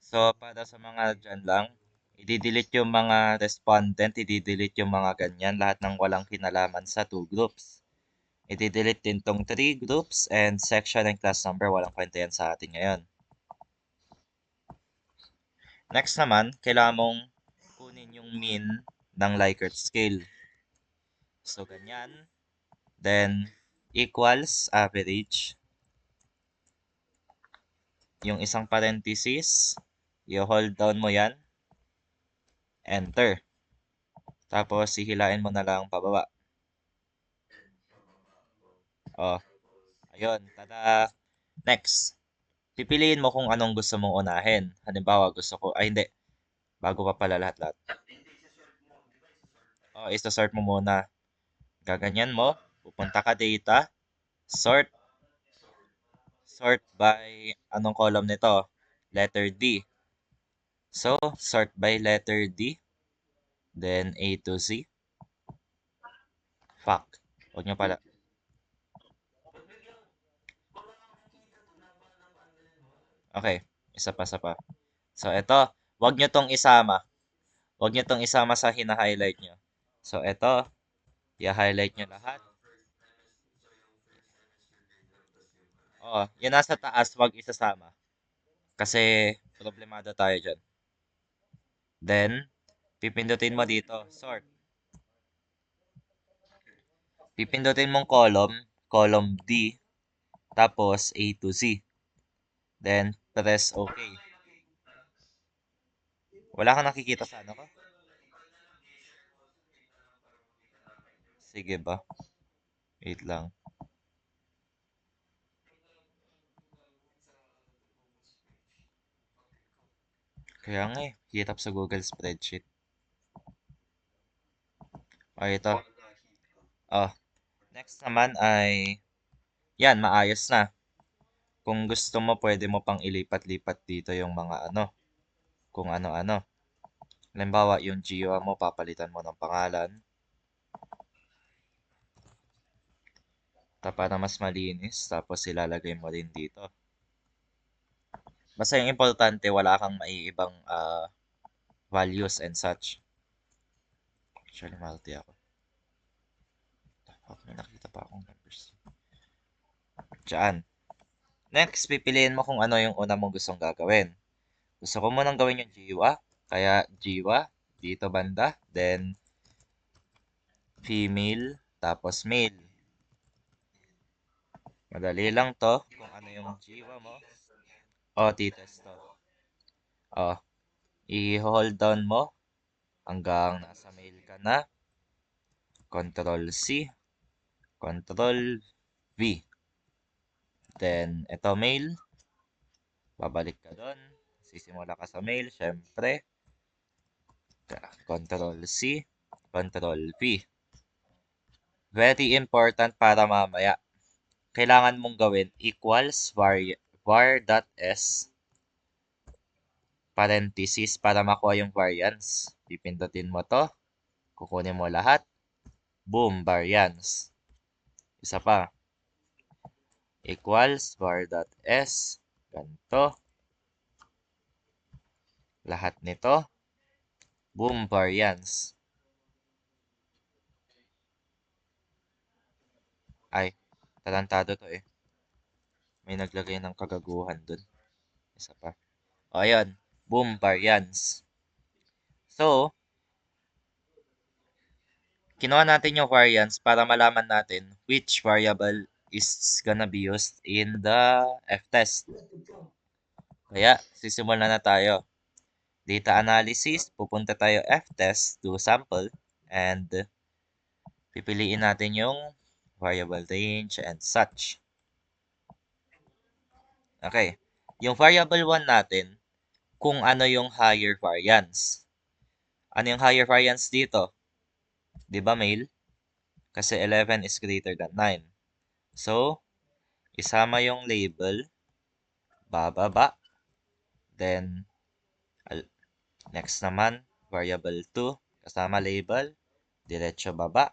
So, para sa mga dyan lang, i-delete yung mga respondent, i-delete yung mga ganyan, lahat ng walang kinalaman sa two groups. I-delete din tong three groups and section and class number, walang kwenta yan sa atin ngayon. Next naman, kailangan mong kunin yung mean ng Likert scale. So, ganyan. Then, equals average. Yung isang parenthesis, i-hold down mo yan. Enter. Tapos, hihilain mo na lang pababa. Oh, ayun. Tada! Next. Pipiliin mo kung anong gusto mong unahin. Halimbawa, gusto ko, ay hindi. Bago pa pala lahat-lahat. Oh, isa-sort mo muna. Gaganyan mo. Pupunta ka data. Sort. Sort by anong column nito? Letter D. So, sort by letter D. Then A to Z. Fuck. Huwag nyo pala. Okay. Isa pa. So, ito. Huwag nyo tong isama. Huwag nyo tong isama sa hina-highlight nyo. So, ito. I-highlight nyo lahat. Oo. Yung nasa taas, huwag isasama. Kasi, problemado tayo dyan. Then, pipindutin mo dito. Sort. Pipindutin mong column D, tapos A to Z. Then, press OK. Wala kang nakikita sa ano ko? Sige ba? Wait lang. Kaya nga hirap sa Google Spreadsheet. O, ito. Oh, next naman ay, yan, maayos na. Kung gusto mo, pwede mo pang ilipat-lipat dito yung mga ano, kung ano-ano. Halimbawa, yung GIWA mo, papalitan mo ng pangalan. Para mas malinis, tapos ilalagay mo rin dito. Basta yung importante, wala kang maiibang values and such. Actually, multi ako. May nakita pa akong numbers. Diyan. Next, pipiliin mo kung ano yung una mong gustong gagawin. Gusto ko munang gawin yung jiwa. Kaya jiwa, dito banda. Then, female, tapos male. Madali lang to kung ano yung jiwa mo. O, titest to. O, i-hold down mo hanggang nasa male ka na. Control C, Control V. Then, ito male. Babalik ka doon. Sisimula ka sa male, syempre. Control C, Control V. Very important para mamaya. Kailangan mong gawin equals var.s parenthesis para makuha yung variance. Pipindutin mo to. Kukunin mo lahat. Boom, variance. Isa pa. Equals var.s. Ganito. Lahat nito. Boom, variance. Ay, tarantado to eh. May naglagay ng kagaguhan dun. Isa pa. O, ayan. Boom, variance. So, kinuha natin yung variance para malaman natin which variable is gonna be used in the F-test. Kaya, sisimulan na tayo. Data analysis, pupunta tayo F-test to sample and pipiliin natin yung variable range and such. Okay. Yung variable 1 natin, kung ano yung higher variance. Ano yung higher variance dito? Di ba male? Kasi 11 is greater than 9. So, isama yung label, bababa. Then, next naman, variable 2, kasama label, diretso baba.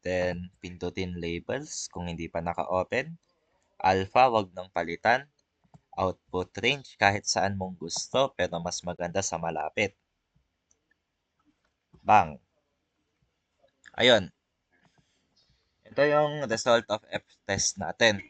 Then, pindutin labels kung hindi pa naka-open. Alpha, wag nang palitan. output range kahit saan mong gusto pero mas maganda sa malapit. Bang! Ayun, ito yung result of F-test natin.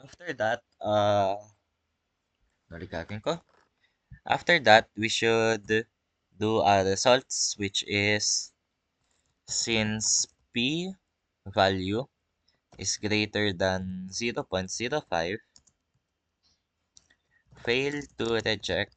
After that, naligagin ko. After that, we should do our results, which is since P value is greater than 0.05, fail to reject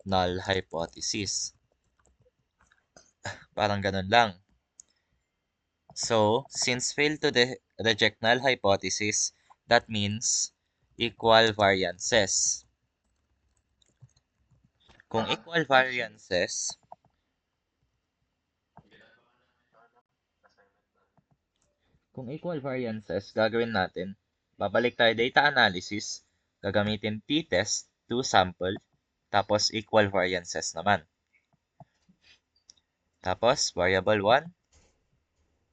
null hypothesis. Parang ganun lang. So, since fail to reject null hypothesis, that means equal variances. Kung equal variances, gagawin natin, babalik tayo data analysis, gagamitin t-test to sample, tapos equal variances naman. Tapos, variable 1,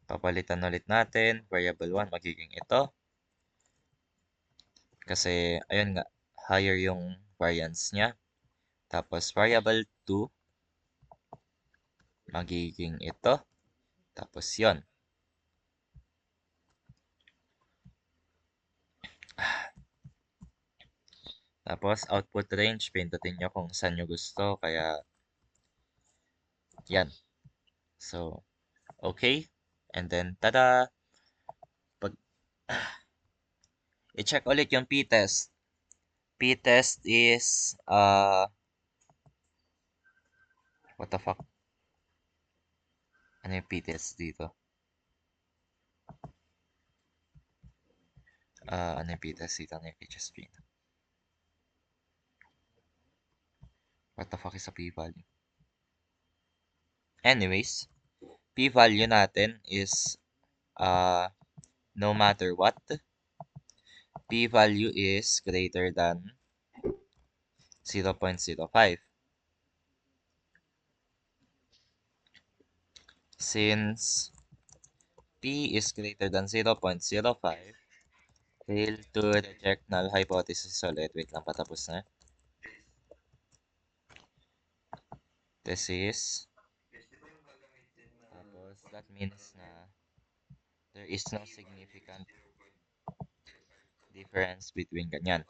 papalitan ulit natin, variable 1 magiging ito. Kasi, ayun nga, higher yung variance niya. Tapos, variable 2, magiging ito. Tapos, yon. Tapos, output range, pindutin nyo kung saan nyo gusto. Kaya, yan. So, okay. And then, tada! Pag i-check ulit yung p-test. P-test is, what the fuck? Ano yung p-test dito? Ano yung p-test dito? Ano yung p-test? What the fuck is a p-value? Anyways, p-value natin is, no matter what, p-value is greater than 0.05. Since p is greater than 0.05, fail to reject null hypothesis ulit. Wait lang, patapos na. This is, tapos that means na there is no significant difference between ganyan.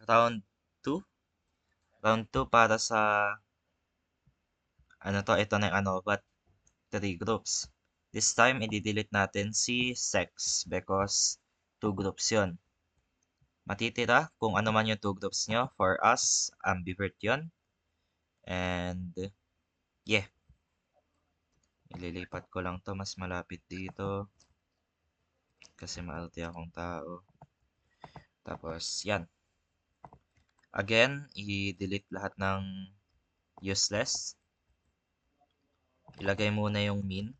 Round 2. Round 2 para sa, ito na yung ANOVA 3 groups. This time, i-delete natin si sex because 2 groups yon. Matitira kung ano man yung 2 groups nyo. For us, ambivert yon. And, yeah. Ililipat ko lang to mas malapit dito. Kasi maarte akong tao. Tapos, yan. Again, i-delete lahat ng useless. Ilagay muna yung mean.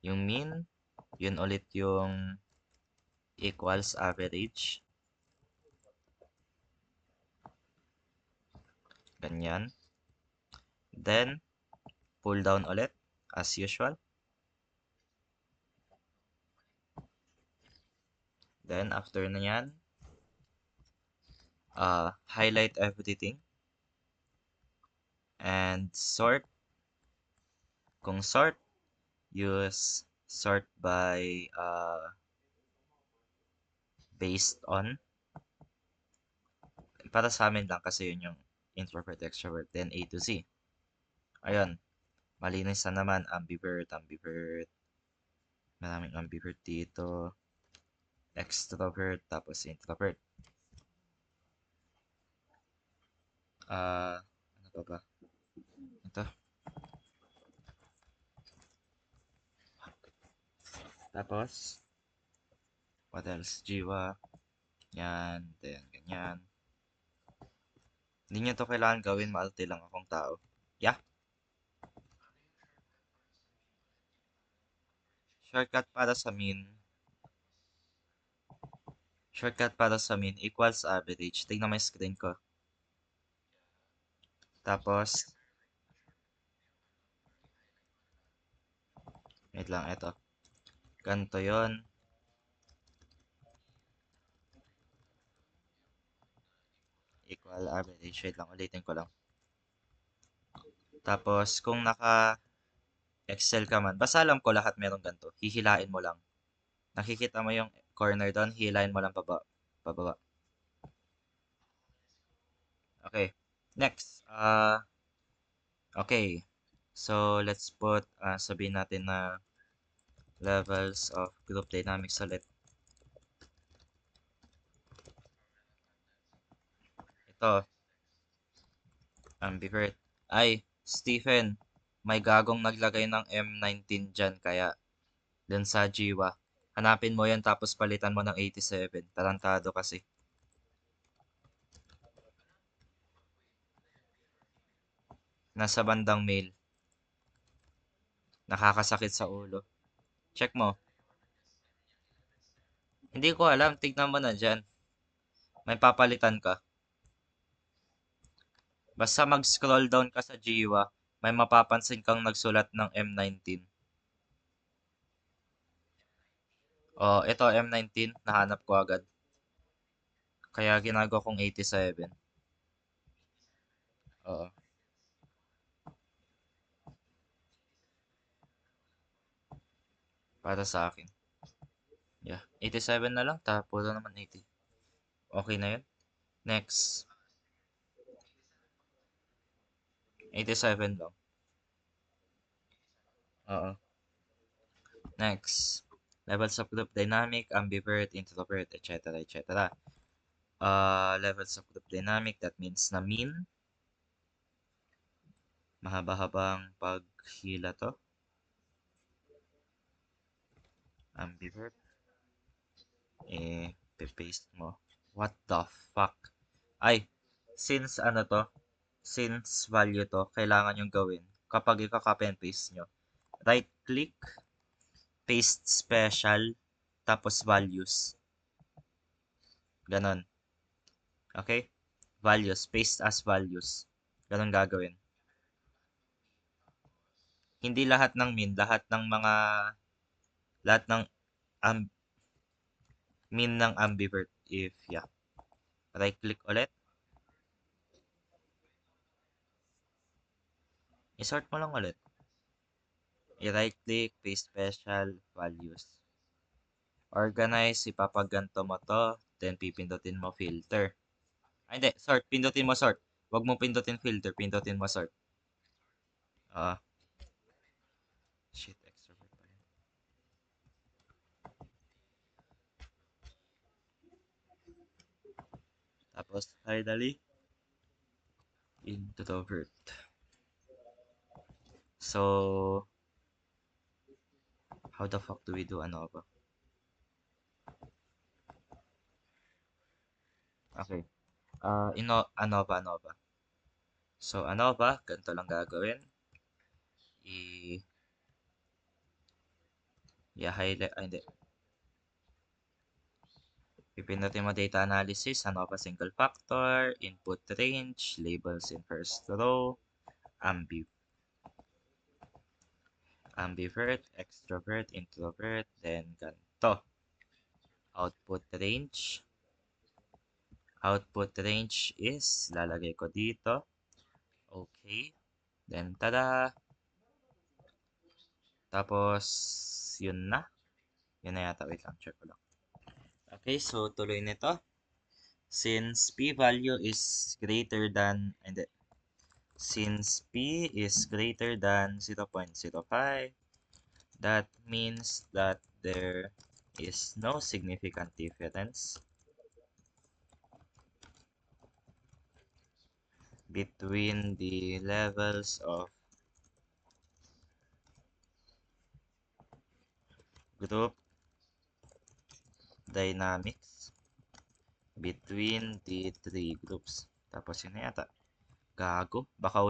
Yung mean, yun ulit yung equals average. Ganyan. Then, pull down ulit as usual. Then, after na yan, highlight everything. And sort. Kung sort, use sort by based on. Para sa amin lang kasi yun yung introvert, extrovert, then A to Z. Ayun. Malinis na naman. Ambivert. Maraming ambivert dito. Extrovert, tapos introvert. Ano pa ba? Ito. Tapos, what else? Jiwa. Yan. Then, ganyan. Hindi nyo to kailangan gawin. Maarte lang akong tao. Yeah. Shortcut para sa mean. Shortcut para sa mean equals average. Tingnan mo yung screen ko. Tapos, wait lang, ito. Ganito yon. Equal average. Wait lang, ulitin ko lang. Tapos, kung naka-Excel ka man, basta alam ko lahat meron ganito. Hihilain mo lang. Nakikita mo yung corner doon, hihilain mo lang pababa. Okay. Next. Okay. So, let's put, sabihin natin na levels of group dynamics ulit. Ito, ambivert. Ay, Stephen, may gagong naglagay ng M19 dyan, kaya dun sa Jiwa. Hanapin mo yan tapos palitan mo ng 87. Tarantado kasi. Nasa bandang mail. Nakakasakit sa ulo. Check mo. Hindi ko alam. Tignan mo na dyan. May papalitan ka. Basta mag-scroll down ka sa Jiwa, may mapapansin kang nagsulat ng M19. Oh, ito M19. Nahanap ko agad. Kaya ginagawa kong 87. Oo. Para sa akin. Yeah. 87 na lang. Puro naman 80. Okay na yun. Next. 87 lang. Oo. Next. Levels of group dynamic, ambivert, introvert, etc. etc. Levels of group dynamic, that means na mean. Mahaba-habang paghila to. Ambivert. Paste mo. What the fuck? Ay, since ano to, since value to, kailangan yung gawin. Kapag i-copy and paste nyo, right click, paste special, tapos values. Ganon. Okay? Values. Paste as values. Ganon gagawin. Hindi lahat ng min, lahat ng um, min ng ambivert. If, yeah. Right click ulit. I-sort mo lang ulit. I-right click, paste special, values. Organize, ipapaganto mo to, then pipindutin mo filter. Ay, hindi, sort, pindutin mo sort. Huwag mo pindutin filter, pindutin mo sort. Shit, extrovert pa yun. Tapos, finally, introvert. So, how the fuck do we do ANOVA? Okay. ANOVA. So, ANOVA, ganito lang gagawin. I-highlight, ay hindi. Pipindutin mo data analysis, ANOVA single factor, input range, labels in first row, ambivert, extrovert, introvert, then ganito. Output range. Output range is, lalagay ko dito. Okay. Then, tada! Tapos, yun na. Yun na yata. Wait lang, check ko lang. Okay, so tuloy nito. Since p-value is greater than, hindi. Since p is greater than 0.05, that means that there is no significant difference between the levels of group dynamics between the three groups. Tapos yun na yata. Gago. Baka